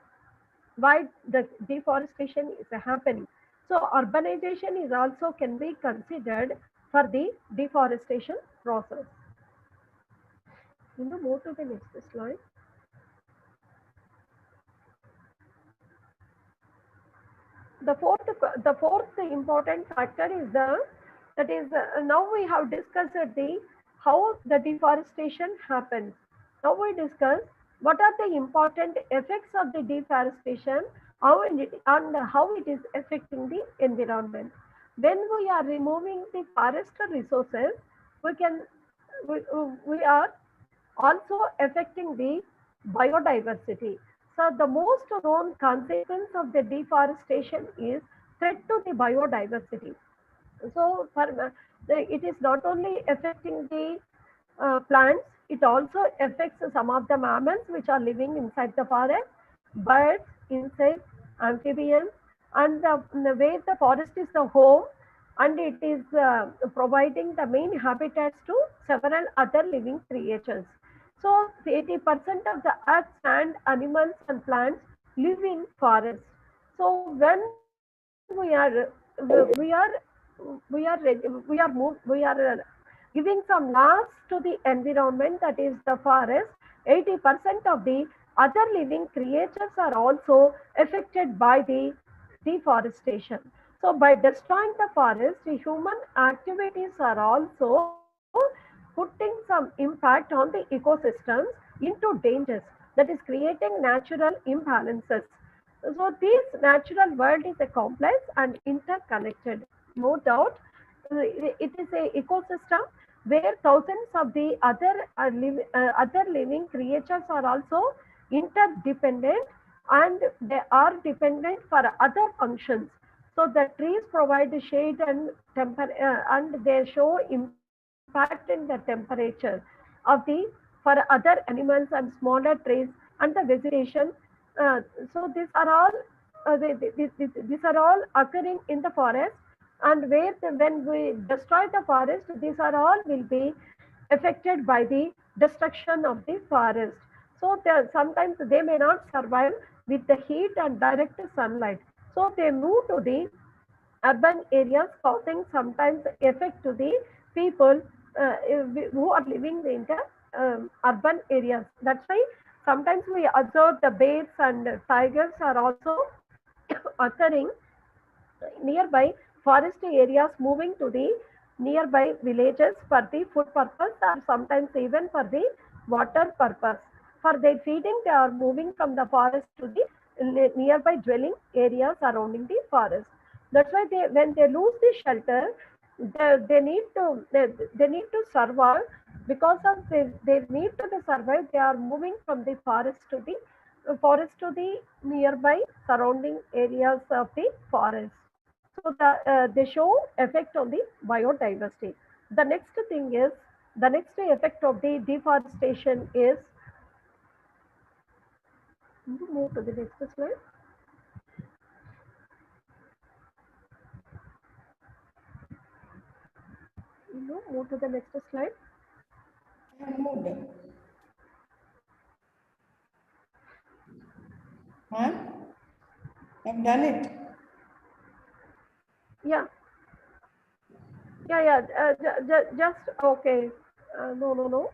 [SPEAKER 1] why the deforestation is happening. So urbanization is also can be considered for the deforestation process. Move to the next slide. The fourth important factor is that is now we have discussed the how the deforestation happens. Now we discuss what are the important effects of the deforestation, how it is affecting the environment. When we are removing the forest resources, we can we are also affecting the biodiversity. So the most known consequence of the deforestation is threat to the biodiversity. So it is not only affecting the plants, it also affects some of the mammals which are living inside the forest, birds, insects, amphibians, and where the forest is the home, and it is providing the main habitats to several other living creatures. So 80% of the earth's land, animals and plants live in forests. So when we are giving some loss to the environment, that is the forest, 80% of the other living creatures are also affected by the deforestation. So by destroying the forest, the human activities are also putting some impact on the ecosystems into dangers, that is creating natural imbalances. So this natural world is a complex and interconnected. No doubt, it is a ecosystem where thousands of the other living creatures are also interdependent, and they are dependent for other functions. So the trees provide shade and they show impact in the temperature of the for other animals and smaller trees and the vegetation. So these are all occurring in the forest, and when we destroy the forest, these are all will be affected by the destruction of the forest. So sometimes they may not survive with the heat and direct sunlight. So they move to the urban areas, causing sometimes effect to the people who are living in the urban areas. That's why Sometimes we observe the bears and tigers are also occurring nearby forest areas, moving to the nearby villages for the food purpose or sometimes even for the water purpose. For their feeding, they are moving from the forest to the nearby dwelling areas surrounding the forest. That's why when they lose the shelter, they need to survive. Because of their need to the survive, they are moving from the forest to the nearby surrounding areas of the forest. So they show effect on the biodiversity. The next thing is, the next effect of the deforestation is, move to the next slide. Move to the next slide.
[SPEAKER 2] I have moved. Huh? I've done it.
[SPEAKER 1] Yeah. Just okay. No.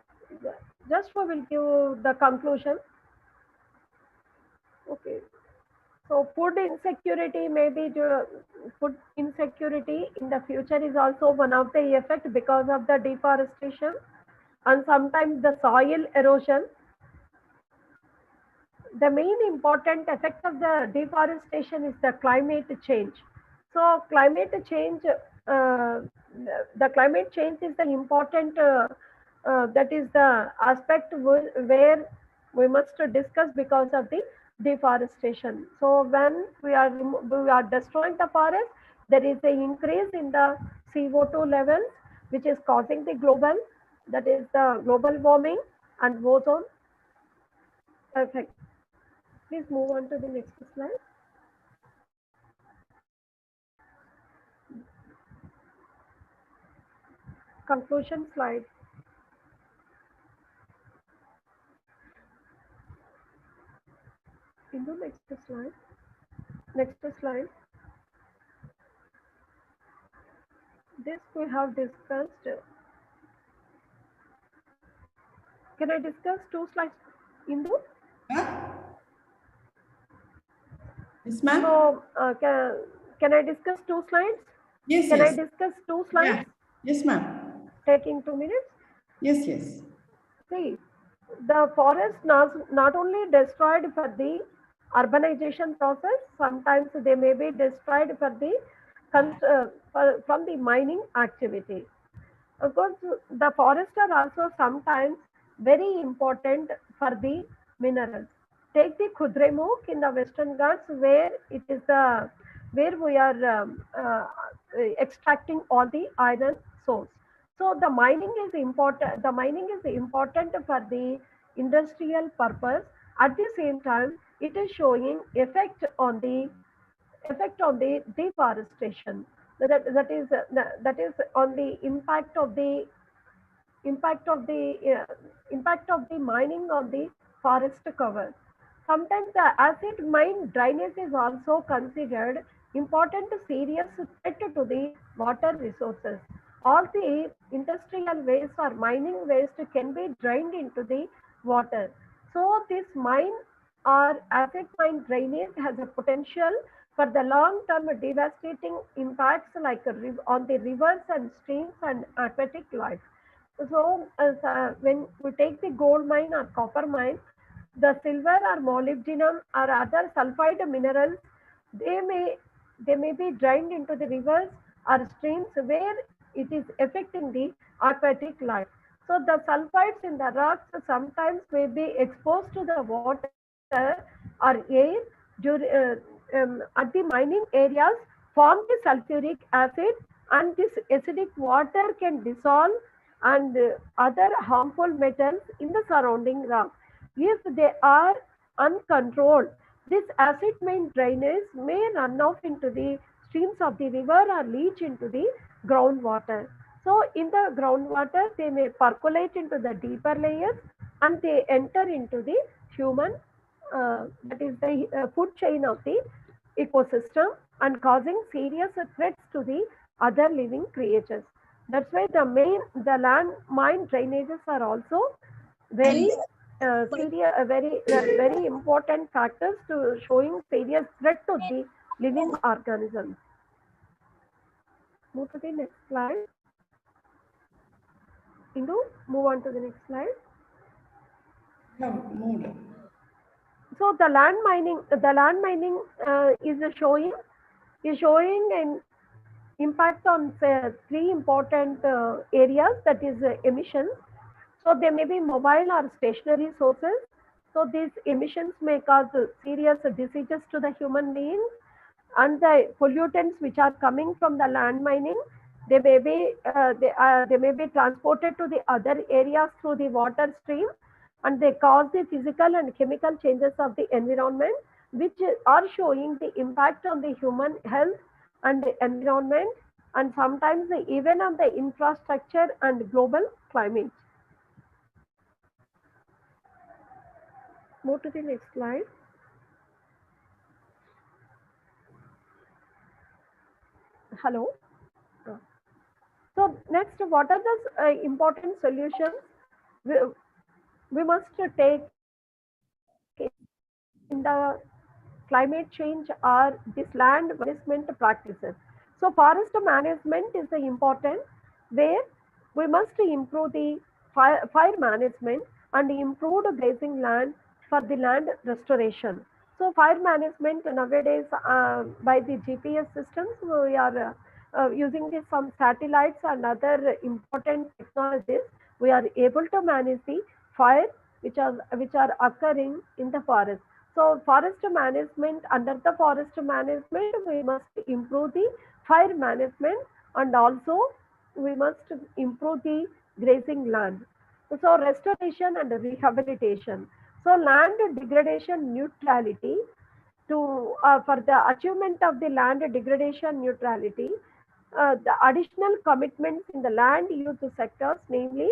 [SPEAKER 1] Just we will give the conclusion. Okay. So food insecurity, maybe food insecurity in the future is also one of the effect because of the deforestation, and sometimes the soil erosion. The main important effect of the deforestation is the climate change. So climate change, the climate change is the important, that is the aspect where we must discuss because of the deforestation. So when we are destroying the forest, there is an increase in the CO2 levels, which is causing the that is the global warming and ozone effect. Please move on to the next slide. Conclusion slide. Into next slide. Next slide. This we have discussed. Can I discuss two slides, Indu?
[SPEAKER 2] Huh? Yes, ma'am.
[SPEAKER 1] So can I discuss two slides?
[SPEAKER 2] Yes,
[SPEAKER 1] Can
[SPEAKER 2] yes.
[SPEAKER 1] I discuss two slides?
[SPEAKER 2] Yeah. Yes, ma'am.
[SPEAKER 1] Taking 2 minutes.
[SPEAKER 2] Yes.
[SPEAKER 1] See, the forest not only destroyed for the urbanization process, sometimes they may be destroyed for the from the mining activity. Of course, the forests are also sometimes very important for the minerals. Take the Kudremukh in the Western Ghats, where it is the where we are extracting all the iron source. So the mining is important. The mining is important for the industrial purpose. At the same time, it is showing effect on the deforestation. That is on the impact of the impact of the mining on the forest cover. Sometimes the acid mine drainage is also considered important serious threat to the water resources. All the industrial waste or mining waste can be drained into the water. So this mine or acid mine drainage has a potential for the long-term devastating impacts like on the rivers and streams and aquatic life. So, when we take the gold mine or copper mine, the silver or molybdenum or other sulfide minerals, they may they may be drained into the rivers or streams where it is affecting the aquatic life. So the sulfides in the rocks sometimes may be exposed to the water or air at the mining areas, form the sulfuric acid, and this acidic water can dissolve and other harmful metals in the surrounding rock. If they are uncontrolled, this acid mine drainage may run off into the streams of the river or leach into the groundwater. So, in the groundwater, they may percolate into the deeper layers and they enter into the human, that is the food chain of the ecosystem, and causing serious threats to the other living creatures. That's why the land mine drainages are also very very important factors to showing serious threat to the living organisms. Move to the next slide. Indu, move on to the next slide.
[SPEAKER 2] Have moved.
[SPEAKER 1] So the land mining is showing an impact on three important areas, that is emissions. So they may be mobile or stationary sources. So these emissions may cause serious diseases to the human beings, and the pollutants which are coming from the land mining, they may be transported to the other areas through the water stream, and they cause the physical and chemical changes of the environment, which are showing the impact on the human health and the environment, and sometimes even on the infrastructure and global climate. Move to the next slide. Hello. So next, what are the important solutions we must take in the climate change or this land management practices? So forest management is the important, where we must improve the fire management and improve the grazing land for the land restoration. So fire management nowadays, by the GPS systems, we are using some satellites and other important technologies. We are able to manage the fire which are occurring in the forest. So forest management, under the forest management, we must improve the fire management, and also we must improve the grazing land. So restoration and rehabilitation. So land degradation neutrality, to for the achievement of the land degradation neutrality, the additional commitments in the land use sectors, namely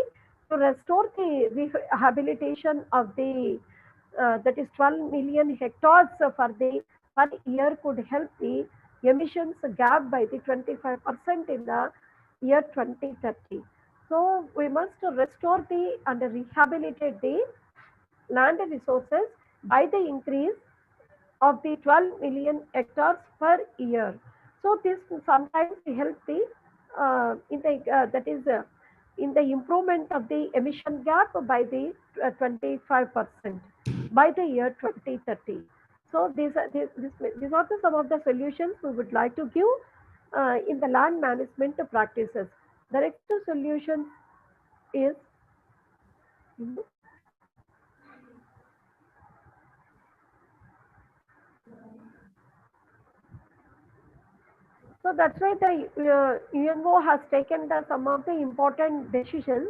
[SPEAKER 1] to restore the rehabilitation of the that is 12 million hectares for the per year, could help the emissions gap by the 25% in the year 2030. So we must restore the and rehabilitate the land resources by the increase of the 12 million hectares per year. So this sometimes help the in the that is in the improvement of the emission gap by the 25% by the year 2030. So these are some of the solutions we would like to give in the land management practices. The next solution is, so that's why the UNO has taken some of the important decisions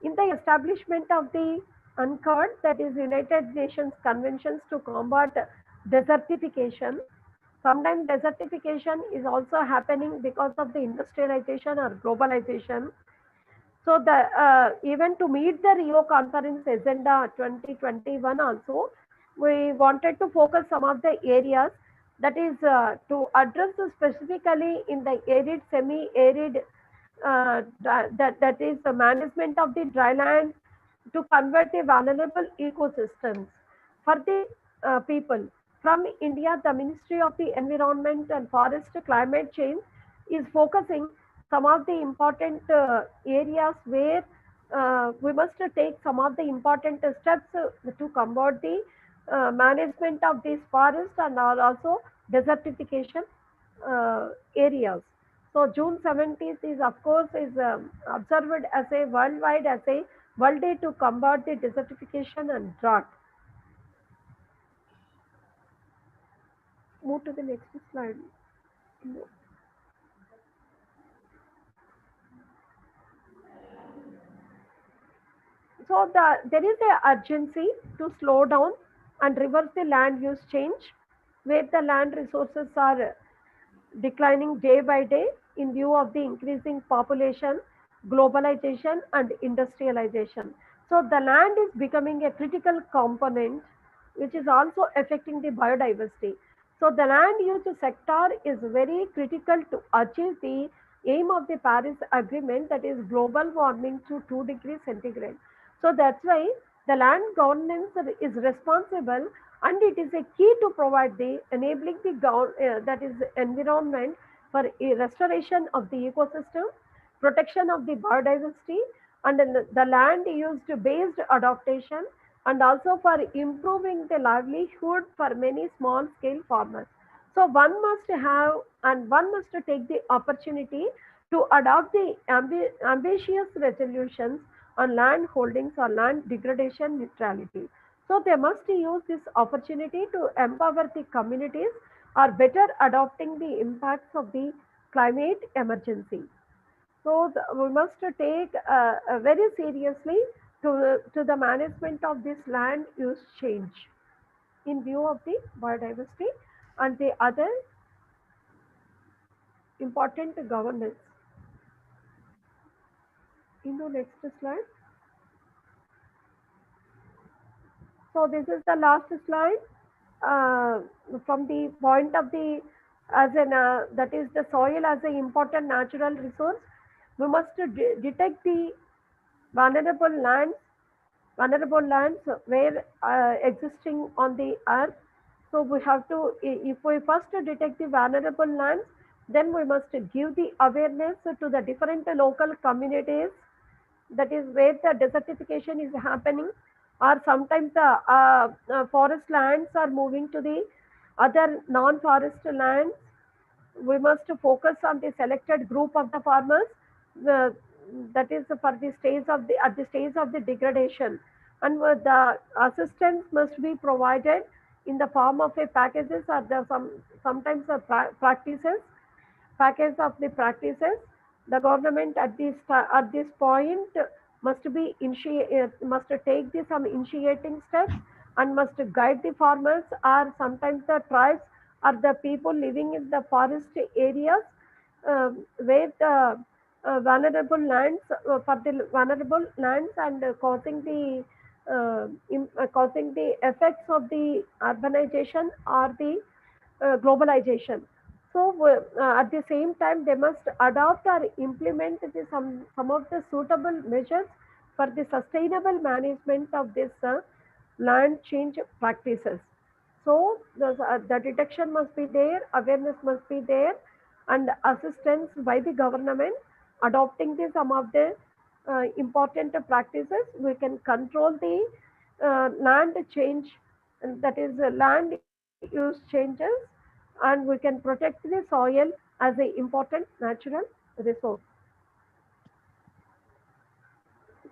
[SPEAKER 1] in the establishment of the UNCLOS, that is United Nations Conventions to combat desertification. Sometimes desertification is also happening because of the industrialization or globalization. So the even to meet the Rio conference agenda 2021 also, we wanted to focus some of the areas, that is to address specifically in the arid, semi-arid, that is the management of the dry land, to convert the vulnerable ecosystems for the people. From India, the Ministry of the Environment and Forest Climate Change is focusing some of the important areas where we must take some of the important steps to combat the management of these forests and also desertification areas. So June 17th is, of course, is observed as a worldwide as a World Day to combat the desertification and drought. Move to the next slide. So there is a urgency to slow down and reverse the land use change, where the land resources are declining day by day in view of the increasing population, globalization, and industrialization. So the land is becoming a critical component, which is also affecting the biodiversity. So the land use sector is very critical to achieve the aim of the Paris Agreement, that is global warming to 2 degrees centigrade. So that's why The land governance is responsible, and it is a key to provide the enabling the that is environment for a restoration of the ecosystem, protection of the biodiversity, and the land used based adaptation, and also for improving the livelihood for many small scale farmers. So one must have and one must take the opportunity to adopt the ambitious resolutions on land holdings or land degradation neutrality. So they must use this opportunity to empower the communities or better adopting the impacts of the climate emergency. So we must take very seriously to the management of this land use change in view of the biodiversity and the other important governance. In the next slide. So this is the last slide. From the point of the as an that is the soil as an important natural resource, we must detect the vulnerable lands, vulnerable lands where existing on the earth. So we have to, if we first detect the vulnerable lands, then we must give the awareness to the different local communities, that is where the desertification is happening, or sometimes the forest lands are moving to the other non-forest lands. We must focus on the selected group of the farmers, the, that is for the stage of the at the stage of the degradation, and the assistance must be provided in the form of a packages or the sometimes the practices package of the practices. The government at this point must take some initiating steps and must guide the farmers or sometimes the tribes or the people living in the forest areas where the vulnerable lands for the vulnerable lands and causing the effects of the urbanization or the globalization. So at the same time, they must adopt or implement some of the suitable measures for the sustainable management of this land change practices. So the detection must be there, awareness must be there, and assistance by the government adopting some of the important practices. We can control the land change, and that is land use changes, and we can protect the soil as an important natural resource.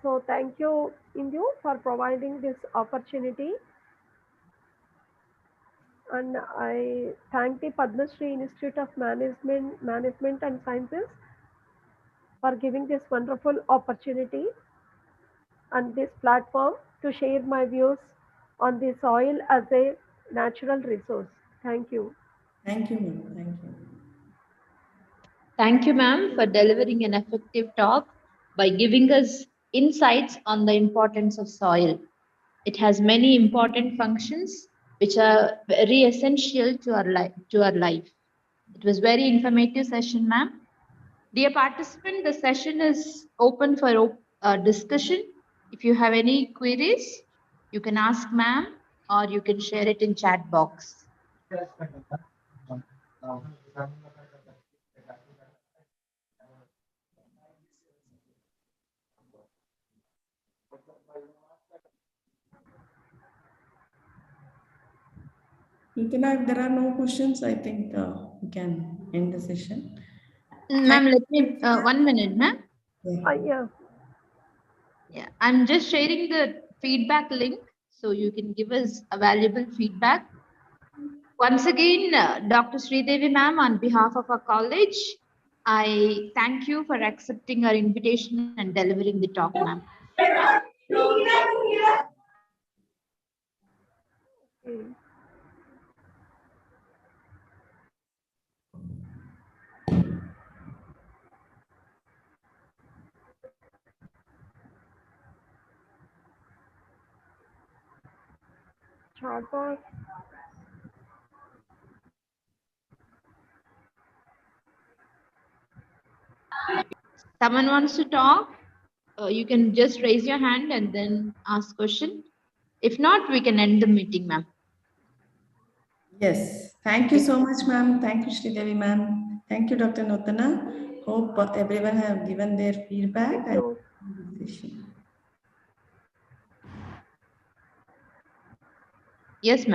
[SPEAKER 1] So thank you, Indu, for providing this opportunity. And I thank the Padma Shri Institute of Management and Sciences for giving this wonderful opportunity and this platform to share my views on the soil as a natural resource. Thank you.
[SPEAKER 2] Thank you, ma'am. Thank you.
[SPEAKER 3] Thank you, ma'am, for delivering an effective talk by giving us insights on the importance of soil. It has many important functions which are very essential to our life. It was very informative session, ma'am. Dear participant, the session is open for discussion. If you have any queries, you can ask ma'am or you can share it in chat box.
[SPEAKER 2] Pulkina, if there are no questions, I think we can end the session.
[SPEAKER 3] Ma'am, let me 1 minute, ma'am.
[SPEAKER 1] Yeah.
[SPEAKER 3] Yeah, I'm just sharing the feedback link so you can give us a valuable feedback. Once again, Dr. Sridevi ma'am, on behalf of our college, I thank you for accepting our invitation and delivering the talk, ma'am.
[SPEAKER 1] Okay. Chat box.
[SPEAKER 3] Someone wants to talk, you can just raise your hand and then ask question. If not, we can end the meeting, ma'am.
[SPEAKER 2] Yes. Thank you so much, ma'am. Thank you, Sridevi, ma'am. Thank you, Dr. Nutana. Hope everyone have given their feedback
[SPEAKER 1] Thank you.
[SPEAKER 2] and decision.
[SPEAKER 3] Yes, ma'am.